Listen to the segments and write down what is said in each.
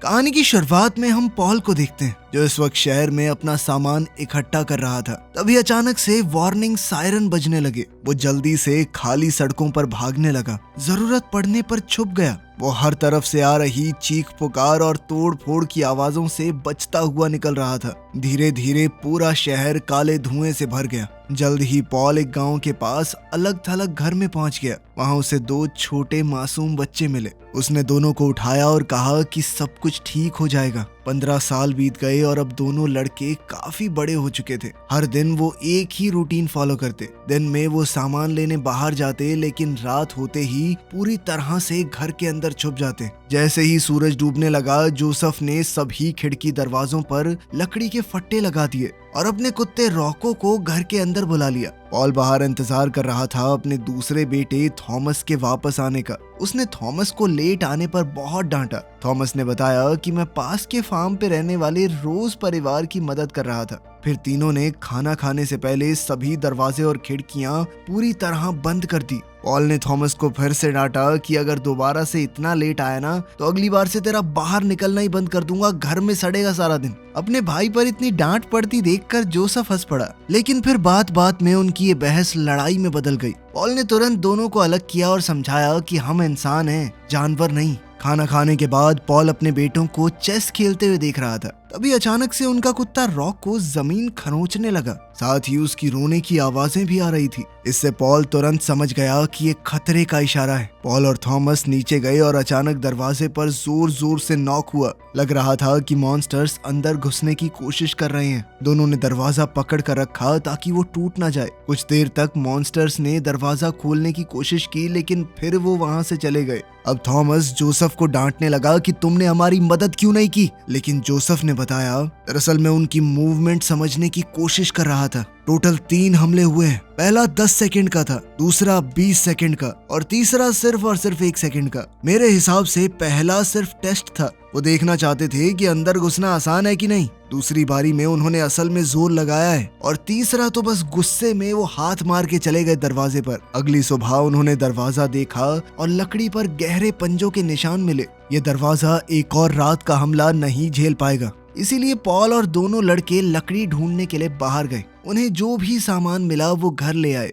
कहानी की शुरुआत में हम पॉल को देखते हैं जो इस वक्त शहर में अपना सामान इकट्ठा कर रहा था। तभी अचानक से वार्निंग सायरन बजने लगे। वो जल्दी से खाली सड़कों पर भागने लगा। जरूरत पड़ने पर छुप गया। वो हर तरफ से आ रही चीख पुकार और तोड़ फोड़ की आवाजों से बचता हुआ निकल रहा था। धीरे धीरे पूरा शहर काले धुएं से भर गया। जल्द ही पॉल एक गांव के पास अलग थलग घर में पहुंच गया। वहां उसे दो छोटे मासूम बच्चे मिले। उसने दोनों को उठाया और कहा कि सब कुछ ठीक हो जाएगा। 15 साल बीत गए और अब दोनों लड़के काफी बड़े हो चुके थे। हर दिन वो एक ही रूटीन फॉलो करते। दिन में वो सामान लेने बाहर जाते, लेकिन रात होते ही पूरी तरह से घर के अंदर छुप जाते। जैसे ही सूरज डूबने लगा, जोसेफ ने सभी खिड़की दरवाजों पर लकड़ी के फट्टे लगा दिए और अपने कुत्ते रॉको को घर के अंदर बुला लिया। पॉल बाहर इंतजार कर रहा था अपने दूसरे बेटे थॉमस के वापस आने का। उसने थॉमस को लेट आने पर बहुत डांटा। थॉमस ने बताया कि मैं पास के फार्म पे रहने वाले रोज परिवार की मदद कर रहा था। फिर तीनों ने खाना खाने से पहले सभी दरवाजे और खिड़कियां पूरी तरह बंद कर दी। पॉल ने थॉमस को फिर से डांटा कि अगर दोबारा से इतना लेट आया ना तो अगली बार से तेरा बाहर निकलना ही बंद कर दूंगा, घर में सड़ेगा सारा दिन। अपने भाई पर इतनी डांट पड़ती देखकर जोसेफ हंस पड़ा, लेकिन फिर बात बात में उनकी ये बहस लड़ाई में बदल गई। पॉल ने तुरंत दोनों को अलग किया और समझाया कि हम इंसान हैं, जानवर नहीं। खाना खाने के बाद पॉल अपने बेटों को चेस खेलते हुए देख रहा था। तभी अचानक से उनका कुत्ता रॉक को जमीन खरोंचने लगा। साथ ही उसकी रोने की आवाजें भी आ रही थी। इससे पॉल तुरंत समझ गया कि ये खतरे का इशारा है। पॉल और थॉमस नीचे गए और अचानक दरवाजे पर जोर जोर से नॉक हुआ। लग रहा था कि मॉन्स्टर्स अंदर घुसने की कोशिश कर रहे हैं। दोनों ने दरवाजा पकड़ कर रखा ताकि वो टूट ना जाए। कुछ देर तक मॉन्स्टर्स ने दरवाजा खोलने की कोशिश की, लेकिन फिर वो वहां से चले गए। अब थॉमस जोसेफ को डांटने लगा कि तुमने हमारी मदद क्यों नहीं की, लेकिन जोसेफ ने बताया दरअसल मैं उनकी मूवमेंट समझने की कोशिश कर रहा था। टोटल 3 हमले हुए हैं। पहला 10 सेकंड का था, दूसरा 20 सेकंड का और तीसरा सिर्फ और सिर्फ 1 सेकंड का। मेरे हिसाब से पहला सिर्फ टेस्ट था। वो देखना चाहते थे कि अंदर घुसना आसान है कि नहीं। दूसरी बारी में उन्होंने असल में जोर लगाया है और तीसरा तो बस गुस्से में वो हाथ मार के चले गए दरवाजे पर। अगली सुबह उन्होंने दरवाजा देखा और लकड़ी पर गहरे पंजों के निशान मिले। ये दरवाजा एक और रात का हमला नहीं झेल पाएगा। इसीलिए पॉल और दोनों लड़के लकड़ी ढूंढने के लिए बाहर गए। उन्हें जो भी सामान मिला वो घर ले आए।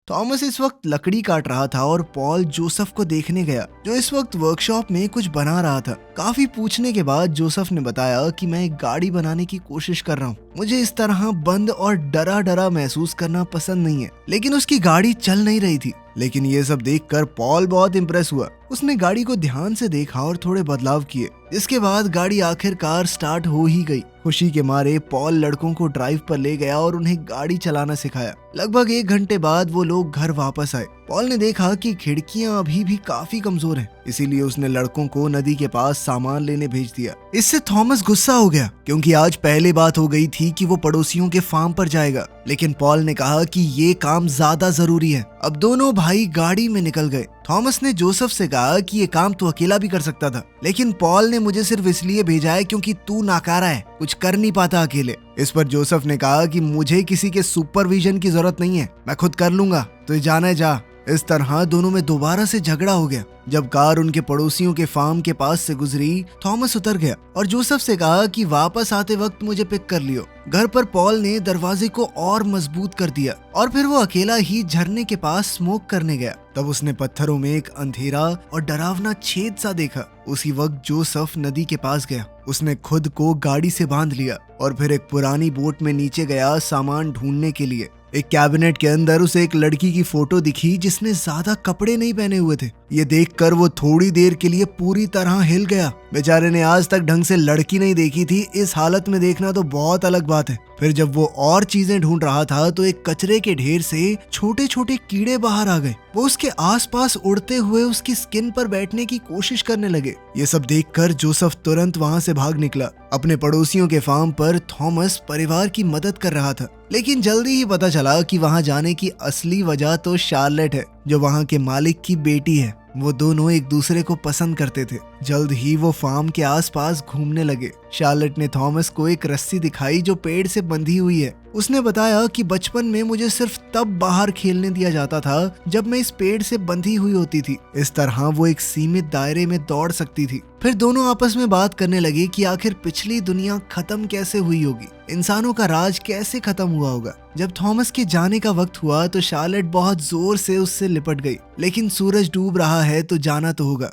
थॉमस इस वक्त लकड़ी काट रहा था और पॉल जोसेफ को देखने गया, जो इस वक्त वर्कशॉप में कुछ बना रहा था। काफी पूछने के बाद जोसेफ ने बताया कि मैं एक गाड़ी बनाने की कोशिश कर रहा हूँ। मुझे इस तरह बंद और डरा डरा महसूस करना पसंद नहीं है। लेकिन उसकी गाड़ी चल नहीं रही थी। लेकिन ये सब देखकर पॉल बहुत इम्प्रेस हुआ। उसने गाड़ी को ध्यान से देखा और थोड़े बदलाव किए, जिसके बाद गाड़ी आखिरकार स्टार्ट हो ही गई। खुशी के मारे पॉल लड़कों को ड्राइव पर ले गया और उन्हें गाड़ी चलाना सिखाया। लगभग 1 घंटे बाद वो लोग घर वापस आए। पॉल ने देखा कि खिड़कियां अभी भी काफी कमजोर हैं, इसीलिए उसने लड़कों को नदी के पास सामान लेने भेज दिया। इससे थॉमस गुस्सा हो गया, क्योंकि आज पहले बात हो गई थी कि वो पड़ोसियों के फार्म पर जाएगा। लेकिन पॉल ने कहा कि ये काम ज्यादा जरूरी है। अब दोनों भाई गाड़ी में निकल गए। थॉमस ने जोसेफ से कहा कि ये काम तू अकेला भी कर सकता था, लेकिन पॉल ने मुझे सिर्फ इसलिए भेजा है क्योंकि तू नाकारा है, कुछ कर नहीं पाता अकेले। इस पर जोसेफ ने कहा कि मुझे किसी के सुपरविजन की जरूरत नहीं है, मैं खुद कर लूंगा, तो जाना जा। इस तरह दोनों में दोबारा से झगड़ा हो गया। जब कार उनके पड़ोसियों के फार्म के पास से गुजरी, थॉमस उतर गया और जोसेफ से कहा कि वापस आते वक्त मुझे पिक कर लियो। घर पर पॉल ने दरवाजे को और मजबूत कर दिया और फिर वो अकेला ही झरने के पास स्मोक करने गया। तब उसने पत्थरों में एक अंधेरा और डरावना छेद सा देखा। उसी वक्त जोसेफ नदी के पास गया। उसने खुद को गाड़ी से बांध लिया और फिर एक पुरानी बोट में नीचे गया सामान ढूंढने के लिए। एक कैबिनेट के अंदर उसे एक लड़की की फोटो दिखी जिसने ज्यादा कपड़े नहीं पहने हुए थे। ये देखकर वो थोड़ी देर के लिए पूरी तरह हिल गया। बेचारे ने आज तक ढंग से लड़की नहीं देखी थी, इस हालत में देखना तो बहुत अलग बात है। फिर जब वो और चीजें ढूंढ रहा था तो एक कचरे के ढेर से छोटे छोटे कीड़े बाहर आ गए। वो उसके आसपास उड़ते हुए उसकी स्किन पर बैठने की कोशिश करने लगे। ये सब देखकर जोसेफ तुरंत वहां से भाग निकला। अपने पड़ोसियों के फार्म पर थॉमस परिवार की मदद कर रहा था, लेकिन जल्दी ही पता चला कि वहां जाने की असली वजह तो शार्लेट है, जो वहां के मालिक की बेटी है। वो दोनों एक दूसरे को पसंद करते थे। जल्द ही वो फार्म के आसपास घूमने लगे। शार्लेट ने थॉमस को एक रस्सी दिखाई जो पेड़ से बंधी हुई है। उसने बताया कि बचपन में मुझे सिर्फ तब बाहर खेलने दिया जाता था जब मैं इस पेड़ से बंधी हुई होती थी। इस तरह वो एक सीमित दायरे में दौड़ सकती थी। फिर दोनों आपस में बात करने लगे कि आखिर पिछली दुनिया खत्म कैसे हुई होगी, इंसानों का राज कैसे खत्म हुआ होगा। जब थॉमस के जाने का वक्त हुआ तो शार्लेट बहुत जोर से उससे लिपट गई, लेकिन सूरज डूब रहा है तो जाना तो होगा।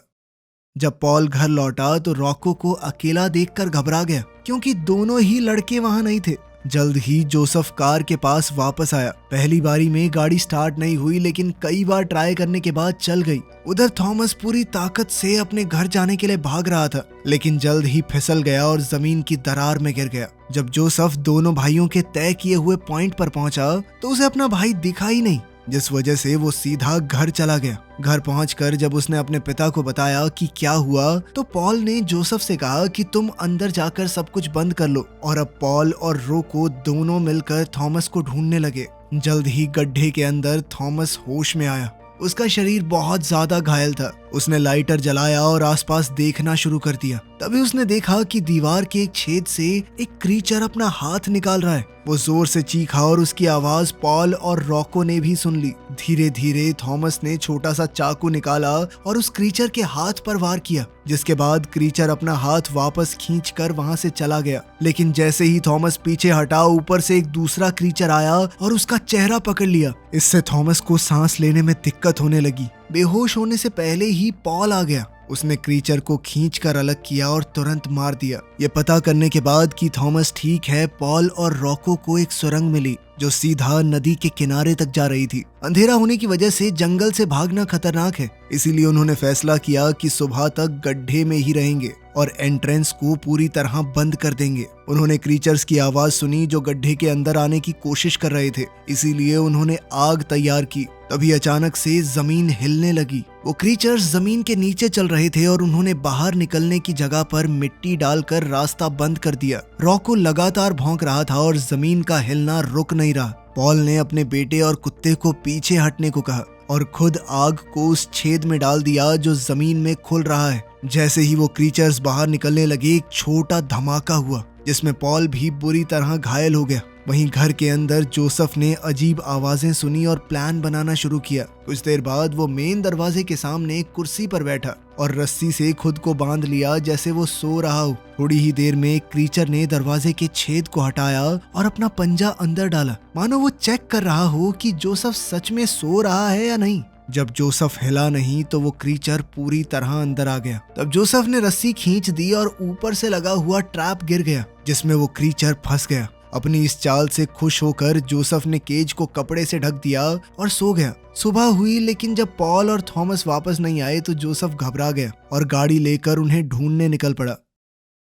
जब पॉल घर लौटा तो रॉको को अकेला देखकर घबरा गया, क्योंकि दोनों ही लड़के वहां नहीं थे। जल्द ही जोसेफ कार के पास वापस आया। पहली बारी में गाड़ी स्टार्ट नहीं हुई, लेकिन कई बार ट्राई करने के बाद चल गई। उधर थॉमस पूरी ताकत से अपने घर जाने के लिए भाग रहा था, लेकिन जल्द ही फिसल गया और जमीन की दरार में गिर गया। जब जोसेफ दोनों भाइयों के तय किए हुए पॉइंट पर पहुंचा तो उसे अपना भाई दिखा ही नहीं, जिस वजह से वो सीधा घर चला गया। घर पहुंचकर जब उसने अपने पिता को बताया कि क्या हुआ, तो पॉल ने जोसेफ से कहा कि तुम अंदर जाकर सब कुछ बंद कर लो। और अब पॉल और रोको दोनों मिलकर थॉमस को ढूंढने लगे। जल्द ही गड्ढे के अंदर थॉमस होश में आया। उसका शरीर बहुत ज्यादा घायल था। उसने लाइटर जलाया और आसपास देखना शुरू कर दिया। तभी उसने देखा कि दीवार के एक छेद से एक क्रीचर अपना हाथ निकाल रहा है। वो जोर से चीखा और उसकी आवाज पॉल और रॉको ने भी सुन ली। धीरे धीरे थॉमस ने छोटा सा चाकू निकाला और उस क्रीचर के हाथ पर वार किया, जिसके बाद क्रीचर अपना हाथ वापस खींचकर वहां से चला गया। लेकिन जैसे ही थॉमस पीछे हटा, ऊपर से एक दूसरा क्रीचर आया और उसका चेहरा पकड़ लिया। इससे थॉमस को सांस लेने में दिक्कत होने लगी। बेहोश होने से पहले ही पॉल आ गया। उसने क्रीचर को खींचकर अलग किया और तुरंत मार दिया। ये पता करने के बाद कि थॉमस ठीक है, पॉल और रॉको को एक सुरंग मिली जो सीधा नदी के किनारे तक जा रही थी। अंधेरा होने की वजह से जंगल से भागना खतरनाक है, इसीलिए उन्होंने फैसला किया कि सुबह तक गड्ढे में ही रहेंगे और एंट्रेंस को पूरी तरह बंद कर देंगे। उन्होंने क्रीचर्स की आवाज सुनी जो गड्ढे के अंदर आने की कोशिश कर रहे थे, इसीलिए उन्होंने आग तैयार की। तभी अचानक से जमीन हिलने लगी। वो क्रीचर्स जमीन के नीचे चल रहे थे और उन्होंने बाहर निकलने की जगह पर मिट्टी डालकर रास्ता बंद कर दिया। रॉको लगातार भौंक रहा था और जमीन का हिलना रुक नहीं रहा। पॉल ने अपने बेटे और कुत्ते को पीछे हटने को कहा और खुद आग को उस छेद में डाल दिया जो जमीन में खुल रहा है। जैसे ही वो क्रीचर्स बाहर निकलने लगे, एक छोटा धमाका हुआ जिसमें पॉल भी बुरी तरह घायल हो गया। वहीं घर के अंदर जोसेफ ने अजीब आवाजें सुनी और प्लान बनाना शुरू किया। कुछ देर बाद वो मेन दरवाजे के सामने एक कुर्सी पर बैठा और रस्सी से खुद को बांध लिया जैसे वो सो रहा हो। थोड़ी ही देर में एक क्रीचर ने दरवाजे के छेद को हटाया और अपना पंजा अंदर डाला, मानो वो चेक कर रहा हो कि जोसेफ सच में सो रहा है या नहीं। जब जोसेफ हिला नहीं तो वो क्रीचर पूरी तरह अंदर आ गया। तब जोसेफ ने रस्सी खींच दी और ऊपर से लगा हुआ ट्रैप गिर गया, जिसमें वो क्रीचर फंस गया। अपनी इस चाल से खुश होकर जोसेफ ने केज को कपड़े से ढक दिया और सो गया। सुबह हुई, लेकिन जब पॉल और थॉमस वापस नहीं आए तो जोसेफ घबरा गया और गाड़ी लेकर उन्हें ढूंढने निकल पड़ा।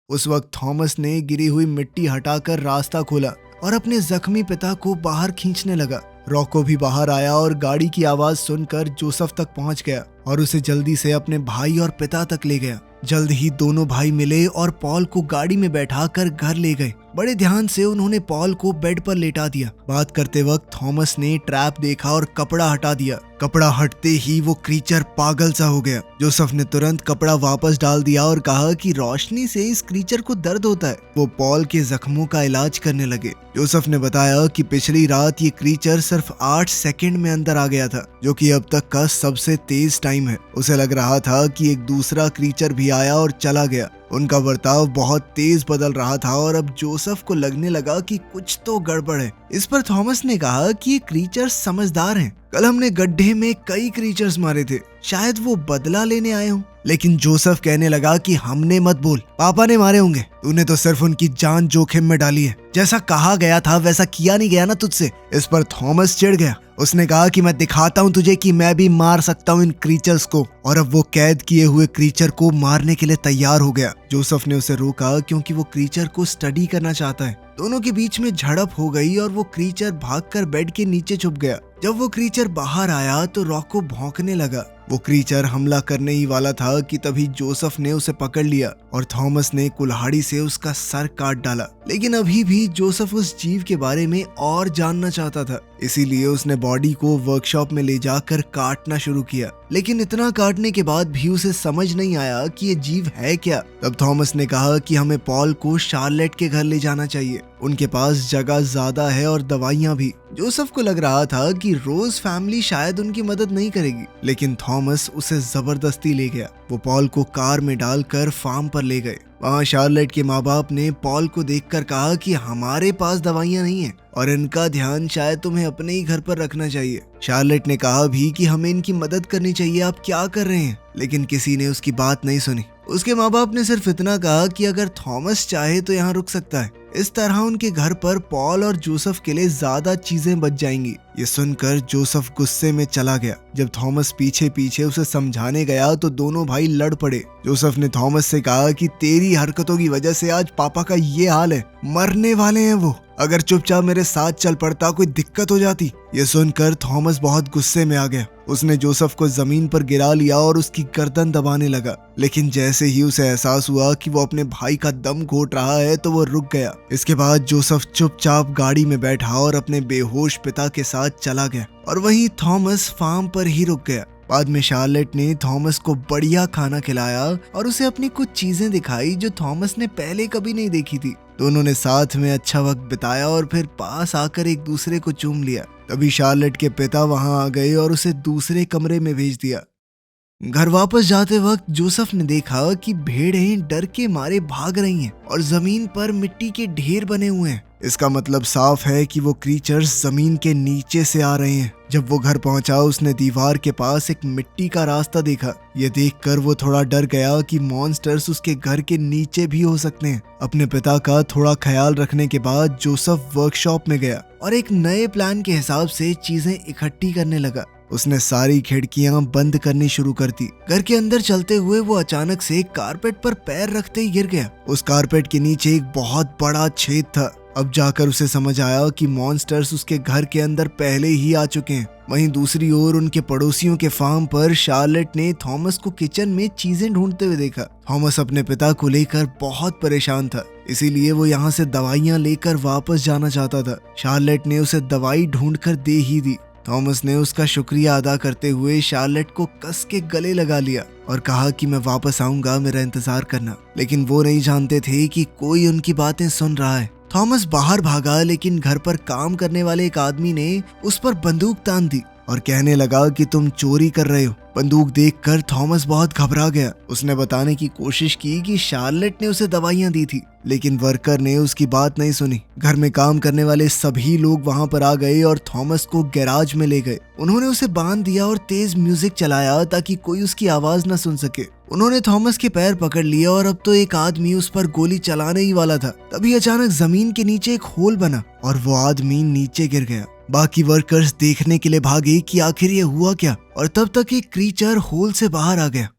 उस वक्त थॉमस ने गिरी हुई मिट्टी हटाकर रास्ता खोला और अपने जख्मी पिता को बाहर खींचने लगा। रॉको भी बाहर आया और गाड़ी की आवाज सुनकर जोसेफ तक पहुंच गया और उसे जल्दी से अपने भाई और पिता तक ले गया। जल्द ही दोनों भाई मिले और पॉल को गाड़ी में बैठाकर घर ले गए। बड़े ध्यान से उन्होंने पॉल को बेड पर लेटा दिया। बात करते वक्त थॉमस ने ट्रैप देखा और कपड़ा हटा दिया। कपड़ा हटते ही वो क्रीचर पागल सा हो गया। जोसेफ ने तुरंत कपड़ा वापस डाल दिया और कहा कि रोशनी से इस क्रीचर को दर्द होता है। वो पॉल के जख्मों का इलाज करने लगे। जोसेफ ने बताया कि पिछली रात ये क्रीचर सिर्फ 8 सेकंड में अंदर आ गया था, जो कि अब तक का सबसे तेज टाइम है। उसे लग रहा था कि एक दूसरा क्रीचर भी आया और चला गया। उनका बर्ताव बहुत तेज बदल रहा था और अब जोसेफ को लगने लगा कि कुछ तो गड़बड़ है। इस पर थॉमस ने कहा कि ये क्रीचर्स समझदार हैं। कल हमने गड्ढे में कई क्रीचर्स मारे थे, शायद वो बदला लेने आए हों। लेकिन जोसेफ कहने लगा कि हमने मत बोल, पापा ने मारे होंगे। तूने तो सिर्फ उनकी जान जोखिम में डाली है। जैसा कहा गया था वैसा किया नहीं गया ना तुझसे। इस पर थॉमस चिढ़ गया। उसने कहा कि मैं दिखाता हूँ तुझे कि मैं भी मार सकता हूँ इन क्रीचर्स को। और अब वो कैद किए हुए क्रीचर को मारने के लिए तैयार हो गया। जोसेफ ने उसे रोका क्योंकि वो क्रीचर को स्टडी करना चाहता है। दोनों के बीच में झड़प हो गई और वो क्रीचर भागकर बेड के नीचे छुप गया। जब वो क्रीचर बाहर आया तो रॉको भौंकने लगा। वो क्रीचर हमला करने ही वाला था कि तभी जोसेफ ने उसे पकड़ लिया और थॉमस ने कुल्हाड़ी से उसका सर काट डाला। लेकिन अभी भी जोसेफ उस जीव के बारे में और जानना चाहता था। इसीलिए उसने बॉडी को वर्कशॉप में ले जाकर काटना शुरू किया। लेकिन इतना काटने के बाद भी उसे समझ नहीं आया कि ये जीव है क्या। तब थॉमस ने कहा कि हमें पॉल को शार्लेट के घर ले जाना चाहिए, उनके पास जगह ज्यादा है और दवाइयां भी। जोसेफ को लग रहा था कि रोज फैमिली शायद उनकी मदद नहीं करेगी, लेकिन थॉमस उसे जबरदस्ती ले गया। वो पॉल को कार में डालकर फार्म पर ले गए। वहाँ शार्लेट के माँ बाप ने पॉल को देखकर कहा कि हमारे पास दवाइयाँ नहीं है और इनका ध्यान शायद तुम्हें अपने ही घर पर रखना चाहिए। शार्लेट ने कहा भी कि हमें इनकी मदद करनी चाहिए, आप क्या कर रहे हैं, लेकिन किसी ने उसकी बात नहीं सुनी। उसके माँ बाप ने सिर्फ इतना कहा कि अगर थॉमस चाहे तो यहाँ रुक सकता है। इस तरह उनके घर पर पॉल और जोसेफ के लिए ज्यादा चीजें बच जाएंगी। ये सुनकर जोसेफ गुस्से में चला गया। जब थॉमस पीछे पीछे उसे समझाने गया तो दोनों भाई लड़ पड़े। जोसेफ ने थॉमस से कहा कि तेरी हरकतों की वजह से आज पापा का ये हाल है, मरने वाले हैं वो, अगर चुपचाप मेरे साथ चल पड़ता कोई दिक्कत हो जाती। ये सुनकर थॉमस बहुत गुस्से में आ गया। उसने जोसेफ को जमीन पर गिरा लिया और उसकी गर्दन दबाने लगा। लेकिन जैसे ही उसे एहसास हुआ कि वो अपने भाई का दम घोट रहा है तो वो रुक गया। इसके बाद जोसेफ चुपचाप गाड़ी में बैठा और अपने बेहोश पिता के साथ चला गया और वहीं थॉमस फार्म पर ही रुक गया। बाद में शार्लेट ने थॉमस को बढ़िया खाना खिलाया और उसे अपनी कुछ चीजें दिखाई जो थॉमस ने पहले कभी नहीं देखी थी। दोनों ने साथ में अच्छा वक्त बिताया और फिर पास आकर एक दूसरे को चूम लिया। तभी शार्लेट के पिता वहां आ गए और उसे दूसरे कमरे में भेज दिया। घर वापस जाते वक्त जोसेफ ने देखा कि भेड़ें डर के मारे भाग रही हैं और जमीन पर मिट्टी के ढेर बने हुए हैं। इसका मतलब साफ है कि वो क्रीचर्स जमीन के नीचे से आ रहे हैं। जब वो घर पहुंचा उसने दीवार के पास एक मिट्टी का रास्ता देखा। ये देखकर वो थोड़ा डर गया कि मॉन्स्टर्स उसके घर के नीचे भी हो सकते हैं। अपने पिता का थोड़ा ख्याल रखने के बाद जोसेफ वर्कशॉप में गया और एक नए प्लान के हिसाब से चीजें इकट्ठी करने लगा। उसने सारी खिड़कियां बंद करनी शुरू कर दी। घर के अंदर चलते हुए वो अचानक से कारपेट पर पैर रखते ही गिर गया। उस कारपेट के नीचे एक बहुत बड़ा छेद था। अब जाकर उसे समझ आया कि मॉन्स्टर्स उसके घर के अंदर पहले ही आ चुके हैं। वहीं दूसरी ओर उनके पड़ोसियों के फार्म पर शार्लेट ने थॉमस को किचन में चीजें ढूंढते हुए देखा। थॉमस अपने पिता को लेकर बहुत परेशान था, इसीलिए वो यहाँ से दवाइयाँ लेकर वापस जाना चाहता था। शार्लेट ने उसे दवाई ढूंढकर दे ही दी। थॉमस ने उसका शुक्रिया अदा करते हुए शार्लेट को कस के गले लगा लिया और कहा कि मैं वापस आऊंगा, मेरा इंतजार करना। लेकिन वो नहीं जानते थे कि कोई उनकी बातें सुन रहा है। थॉमस बाहर भागा, लेकिन घर पर काम करने वाले एक आदमी ने उस पर बंदूक तान दी और कहने लगा कि तुम चोरी कर रहे हो। बंदूक देखकर थॉमस बहुत घबरा गया। उसने बताने की कोशिश की कि शार्लेट ने उसे दवाइयां दी थी, लेकिन वर्कर ने उसकी बात नहीं सुनी। घर में काम करने वाले सभी लोग वहां पर आ गए और थॉमस को गैराज में ले गए। उन्होंने उसे बांध दिया और तेज म्यूजिक चलाया ताकि कोई उसकी आवाज न सुन सके। उन्होंने थॉमस के पैर पकड़ लिया और अब तो एक आदमी उस पर गोली चलाने ही वाला था। तभी अचानक जमीन के नीचे एक होल बना और वो आदमी नीचे गिर गया। बाकी वर्कर्स देखने के लिए भागे कि आखिर ये हुआ क्या, और तब तक एक क्रीचर होल से बाहर आ गया।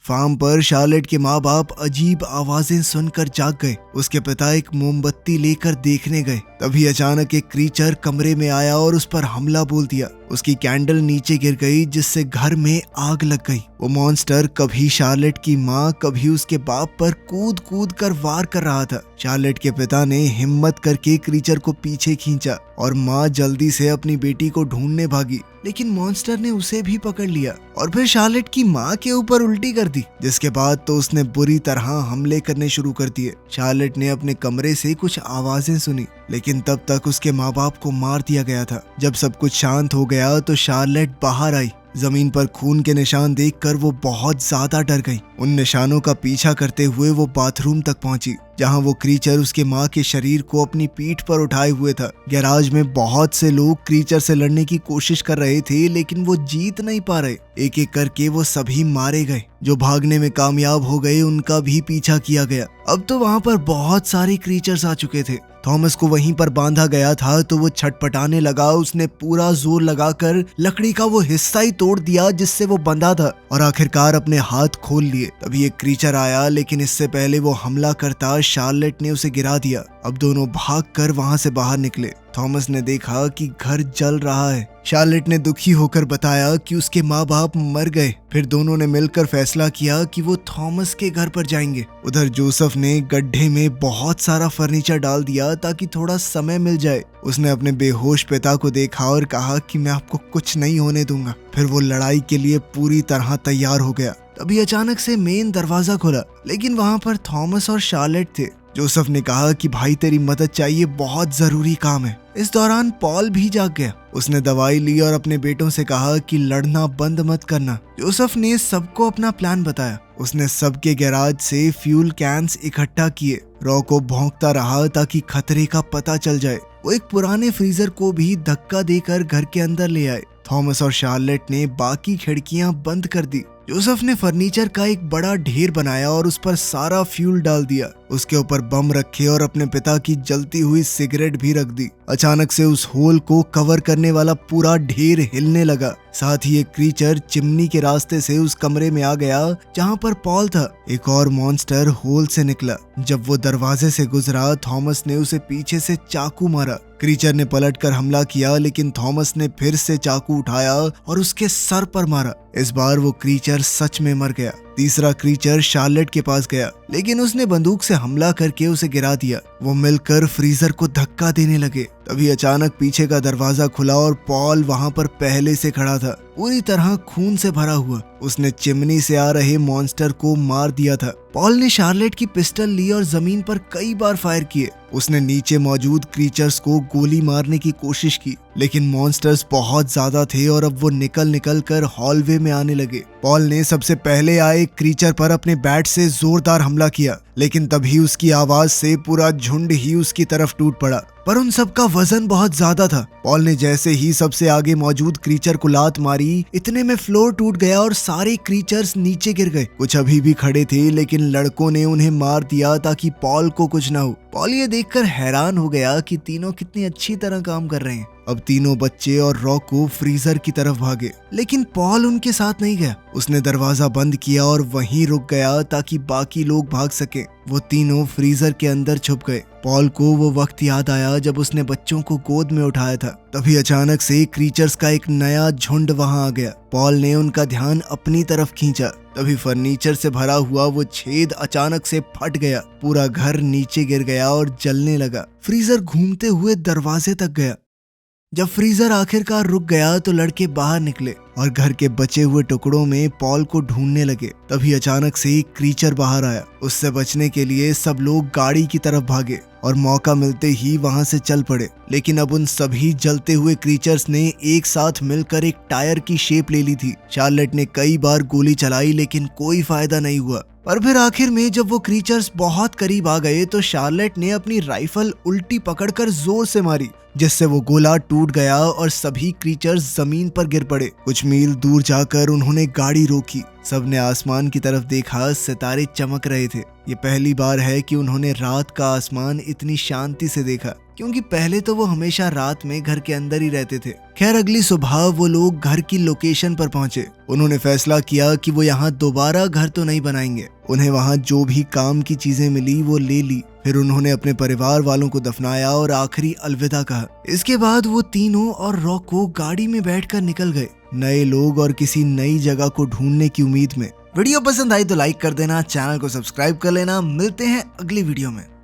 फार्म पर शार्लेट के माँ बाप अजीब आवाजें सुनकर जाग गए। उसके पिता एक मोमबत्ती लेकर देखने गए। तभी अचानक एक क्रीचर कमरे में आया और उस पर हमला बोल दिया। उसकी कैंडल नीचे गिर गई जिससे घर में आग लग गई। वो मॉन्स्टर कभी शार्लेट की माँ कभी उसके बाप पर कूद कूद कर वार कर रहा था। शार्लेट के पिता ने हिम्मत करके क्रीचर को पीछे खींचा और माँ जल्दी से अपनी बेटी को ढूंढने भागी, लेकिन मॉन्स्टर ने उसे भी पकड़ लिया और फिर शार्लेट की माँ के ऊपर उल्टी कर दी। जिसके बाद तो उसने बुरी तरह हमले करने शुरू कर दिए। शार्लेट ने अपने कमरे से कुछ आवाजें सुनी, लेकिन तब तक उसके माँ बाप को मार दिया गया था। जब सब कुछ शांत हो गया तो शार्लेट बाहर आई। जमीन पर खून के निशान देखकर वो बहुत ज्यादा डर गई। उन निशानों का पीछा करते हुए वो बाथरूम तक पहुंची, जहां वो क्रीचर उसके माँ के शरीर को अपनी पीठ पर उठाए हुए था। गैराज में बहुत से लोग क्रीचर से लड़ने की कोशिश कर रहे थे, लेकिन वो जीत नहीं पा रहे। एक एक करके वो सभी मारे गए। जो भागने में कामयाब हो गए उनका भी पीछा किया गया। अब तो वहां पर बहुत सारे क्रीचर्स आ चुके थे। थॉमस को वहीं पर बांधा गया था तो वो छटपटाने लगा। उसने पूरा जोर लगाकर लकड़ी का वो हिस्सा ही तोड़ दिया जिससे वो बंधा था और आखिरकार अपने हाथ खोल लिए। तभी एक क्रीचर आया, लेकिन इससे पहले वो हमला करता शार्लेट ने उसे गिरा दिया। अब दोनों भागकर वहां से बाहर निकले। थॉमस ने देखा कि घर जल रहा है। शार्लेट ने दुखी होकर बताया कि उसके माँ बाप मर गए। फिर दोनों ने मिलकर फैसला किया कि वो थॉमस के घर पर जाएंगे। उधर जोसेफ ने गड्ढे में बहुत सारा फर्नीचर डाल दिया ताकि थोड़ा समय मिल जाए। उसने अपने बेहोश पिता को देखा और कहा कि मैं आपको कुछ नहीं होने दूंगा। फिर वो लड़ाई के लिए पूरी तरह तैयार हो गया। तभी अचानक से मेन दरवाजा खुला, लेकिन वहाँ पर थॉमस और शार्लेट थे। जोसेफ ने कहा कि भाई तेरी मदद चाहिए, बहुत जरूरी काम है। इस दौरान पॉल भी जाग गया। उसने दवाई ली और अपने बेटों से कहा कि लड़ना बंद मत करना। जोसेफ ने सबको अपना प्लान बताया। उसने सबके गैराज से फ्यूल कैंस इकट्ठा किए। रॉ को भौंकता रहा ताकि खतरे का पता चल जाए। वो एक पुराने फ्रीजर को भी धक्का देकर घर के अंदर ले आए। थॉमस और शार्लेट ने बाकी खिड़कियां बंद कर दी। जोसेफ ने फर्नीचर का एक बड़ा ढेर बनाया और उस पर सारा फ्यूल डाल दिया। उसके ऊपर बम रखे और अपने पिता की जलती हुई सिगरेट भी रख दी। अचानक से उस होल को कवर करने वाला पूरा ढेर हिलने लगा। साथ ही एक क्रीचर चिमनी के रास्ते से उस कमरे में आ गया जहां पर पॉल था। एक और मॉन्स्टर होल से निकला। जब वो दरवाजे से गुजरा, थॉमस ने उसे पीछे से चाकू मारा। क्रीचर ने पलटकर हमला किया, लेकिन थॉमस ने फिर से चाकू उठाया और उसके सर पर मारा। इस बार वो क्रीचर सच में मर गया। तीसरा क्रीचर शार्लेट के पास गया, लेकिन उसने बंदूक से हमला करके उसे गिरा दिया। वो मिलकर फ्रीजर को धक्का देने लगे। तभी अचानक पीछे का दरवाजा खुला और पॉल वहां पर पहले से खड़ा था, पूरी तरह खून से भरा हुआ। उसने चिमनी से आ रहे मॉन्स्टर को मार दिया था। पॉल ने शार्लेट की पिस्टल ली और जमीन पर कई बार फायर किए। उसने नीचे मौजूद क्रीचर्स को गोली मारने की कोशिश की, लेकिन मॉन्स्टर्स बहुत ज्यादा थे और अब वो निकल कर हॉलवे में आने लगे। पॉल ने सबसे पहले आए क्रीचर पर अपने बैट से जोरदार हमला किया, लेकिन तभी उसकी आवाज से पूरा झुंड ही उसकी तरफ टूट पड़ा। पर उन सब का वजन बहुत ज्यादा था। पॉल ने जैसे ही सबसे आगे मौजूद क्रीचर को लात मारी, इतने में फ्लोर टूट गया और सारे क्रीचर्स नीचे गिर गए। कुछ अभी भी खड़े थे, लेकिन लड़कों ने उन्हें मार दिया ताकि पॉल को कुछ ना हो। पॉल ये देखकर हैरान हो गया कि तीनों कितनी अच्छी तरह काम कर रहे हैं। अब तीनों बच्चे और रॉको फ्रीजर की तरफ भागे, लेकिन पॉल उनके साथ नहीं गया। उसने दरवाजा बंद किया और वहीं रुक गया ताकि बाकी लोग भाग सके। वो तीनों फ्रीजर के अंदर छुप गए। पॉल को वो वक्त याद आया जब उसने बच्चों को गोद में उठाया था। तभी अचानक से क्रीचर्स का एक नया झुंड वहां आ गया। पॉल ने उनका ध्यान अपनी तरफ खींचा। तभी फर्नीचर से भरा हुआ वो छेद अचानक से फट गया। पूरा घर नीचे गिर गया और जलने लगा। फ्रीजर घूमते हुए दरवाजे तक गया। जब फ्रीजर आखिरकार रुक गया तो लड़के बाहर निकले और घर के बचे हुए टुकड़ों में पॉल को ढूंढने लगे। तभी अचानक से एक क्रीचर बाहर आया। उससे बचने के लिए सब लोग गाड़ी की तरफ भागे और मौका मिलते ही वहां से चल पड़े। लेकिन अब उन सभी जलते हुए क्रीचर्स ने एक साथ मिलकर एक टायर की शेप ले ली थी। शार्लेट ने कई बार गोली चलाई, लेकिन कोई फायदा नहीं हुआ। पर फिर आखिर में जब वो क्रीचर्स बहुत करीब आ गए तो शार्लेट ने अपनी राइफल उल्टी पकड़कर जोर से मारी, जिससे वो गोला टूट गया और सभी क्रीचर्स जमीन पर गिर पड़े। कुछ मील दूर जाकर उन्होंने गाड़ी रोकी। सबने आसमान की तरफ देखा, सितारे चमक रहे थे। ये पहली बार है कि उन्होंने रात का आसमान इतनी शांति से देखा, क्योंकि पहले तो वो हमेशा रात में घर के अंदर ही रहते थे। खैर, अगली सुबह वो लोग घर की लोकेशन पर पहुंचे। उन्होंने फैसला किया कि वो यहाँ दोबारा घर तो नहीं बनाएंगे। उन्हें वहाँ जो भी काम की चीजें मिली वो ले ली। फिर उन्होंने अपने परिवार वालों को दफनाया और आखिरी अलविदा कहा। इसके बाद वो तीनों और रॉको गाड़ी में बैठकर निकल गए, नए लोग और किसी नई जगह को ढूंढने की उम्मीद में। वीडियो पसंद आई तो लाइक कर देना, चैनल को सब्सक्राइब कर लेना। मिलते हैं अगली वीडियो में।